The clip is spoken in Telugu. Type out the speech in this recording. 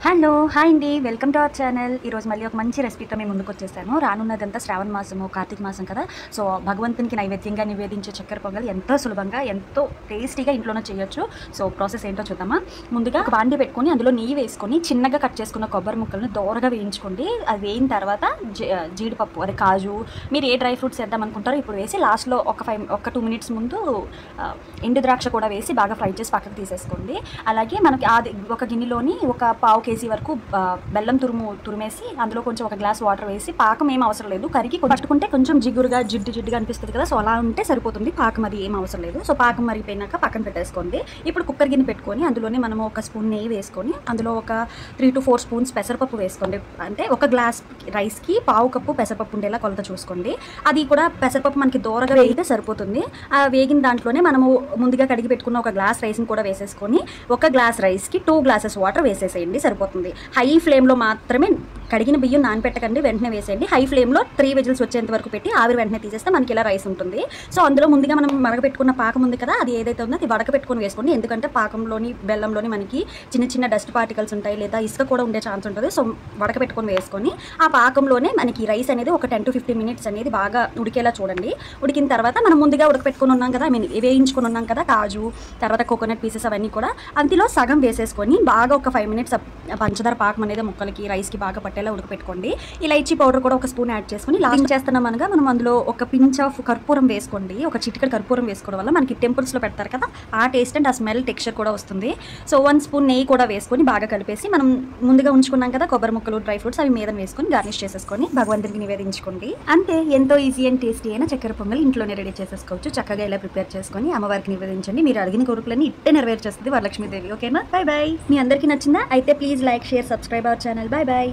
హలో హాయ్ అండి, వెల్కమ్ టు అవర్ ఛానల్. ఈరోజు మళ్ళీ ఒక మంచి రెసిపీతో మేము ముందుకు వచ్చేసాను. రానున్నదంతా శ్రావణ మాసము, కార్తీక మాసం కదా. సో భగవంతునికి నైవేద్యంగా నివేదించే చక్కెర పొంగల్ ఎంతో సులభంగా, ఎంతో టేస్టీగా ఇంట్లోనే చేయొచ్చు. సో ప్రాసెస్ ఏంటో చూద్దామా. ముందుగా ఒక బాండి పెట్టుకొని అందులో నెయ్యి వేసుకొని చిన్నగా కట్ చేసుకున్న కొబ్బరి ముక్కలను దోరగా వేయించుకోండి. అది వేయిన తర్వాత జీడిపప్పు, అది కాజు, మీరు ఏ డ్రై ఫ్రూట్స్ వేద్దాం అనుకుంటారో ఇప్పుడు వేసి లాస్ట్లో ఒక 2 minutes ముందు ఎండు ద్రాక్ష కూడా వేసి బాగా ఫ్రై చేసి పక్కకు తీసేసుకోండి. అలాగే మనకి అది ఒక గిన్నెలోని ఒక పావు కేజీ వరకు బెల్లం తురిమేసి అందులో కొంచెం ఒక గ్లాస్ వాటర్ వేసి, పాకం ఏం అవసరం లేదు, కరిగి పట్టుకుంటే కొంచెం జిగురుగా జిడ్డుగా అనిపిస్తుంది కదా. సో అలా ఉంటే సరిపోతుంది, పాకం అది ఏం అవసరం లేదు. సో పాకం మరిగిపోయినాక పక్కన పెట్టేసుకోండి. ఇప్పుడు కుక్కర్ గిన్నె పెట్టుకొని అందులోనే మనము ఒక స్పూన్ నెయ్యి వేసుకొని అందులో ఒక 3 to 4 స్పూన్స్ పెసరపప్పు వేసుకోండి. అంటే ఒక గ్లాస్ రైస్కి పావు కప్పు పెసరపప్పు ఉండేలా కొలత చూసుకోండి. అది కూడా పెసరపప్పు మనకి దూరగా వేగితే సరిపోతుంది. ఆ వేగిన దాంట్లోనే మనము ముందుగా కడిగి పెట్టుకున్న ఒక గ్లాస్ రైస్ని కూడా వేసేసుకొని ఒక గ్లాస్ రైస్కి 2 glasses వాటర్ వేసేసేయండి, సరిపోతుంది. హై ఫ్లేమ్లో మాత్రమే కడిగిన బియ్యం నానపెట్టకండి, వెంటనే వేసేయండి. హై ఫ్లేమ్లో 3 విజిల్స్ వచ్చేంత వరకు పెట్టి ఆవిరి వెంటనే తీసేస్తే మనకి ఇలా రైస్ ఉంటుంది. సో అందులో ముందుగా మనం మరగపెట్టుకున్న పాకం ఉంది కదా, అది ఏదైతే ఉందో అది వడకపెట్టుకొని వేసుకోండి. ఎందుకంటే పాకంలోని బెల్లంలోని మనకి చిన్న డస్ట్ పార్టికల్స్ ఉంటాయి, లేదా ఇసుక కూడా ఉండే ఛాన్స్ ఉంటుంది. సో వడకపెట్టుకొని వేసుకొని ఆ పాకంలోనే మనకి రైస్ అనేది ఒక 10 to 15 minutes అనేది బాగా ఉడికేలా చూడండి. ఉడికిన తర్వాత మనం ముందుగా ఉడకపెట్టుకొని ఉన్నాం కదా, వేయించుకొని ఉన్నాం కదా కాజు, తర్వాత కోకోనట్ పీసెస్ అవన్నీ కూడా అందులో సగం వేసేసుకొని బాగా ఒక 5 minutes పంచదార పాకం అనేది ముక్కలకి రైస్కి బాగా పట్టేలా ఉడకపెట్టుకోండి. ఇలైచీ పౌడర్ కూడా ఒక స్పూన్ యాడ్ చేసుకొని లాస్ట్ చేస్తున్నాం అనగా మనం అందులో ఒక పించ్ ఆఫ్ కర్పూరం వేసుకోండి. ఒక చిటికెడు కర్పూరం వేసుకోవడం వల్ల మనకి టెంపుల్స్లో పెడతారు కదా, ఆ టేస్ట్ అండ్ ఆ స్మెల్ టెక్స్చర్ కూడా వస్తుంది. సో 1 స్పూన్ నెయ్యి కూడా వేసుకొని బాగా కలిపేసి మనం ముందుగా ఉంచుకున్నాం కదా కొబ్బరి ముక్కలు, డ్రై ఫ్రూట్స్ అవి మీద వేసుకొని గార్నిష్ చేసేసుకొని భగవంతుడికి నివేదించుకోండి. అంతే, ఎంతో ఈజీ అండ్ టేస్టీ అయిన చక్కెర పొంగల్ ఇంట్లోనే రెడీ చేసేసుకోవచ్చు. చక్కగా ఇలా ప్రిపేర్ చేసుకొని అమ్మవారికి నివేదించండి. మీరు అడిగిన కోరికలన్నీ ఇట్టే నెరవేర్చేస్తుంది వరలక్ష్మీదేవి. ఓకేనా? By by. మీ అందరికీ నచ్చిందా? అయితే please like, share, subscribe our channel. By by.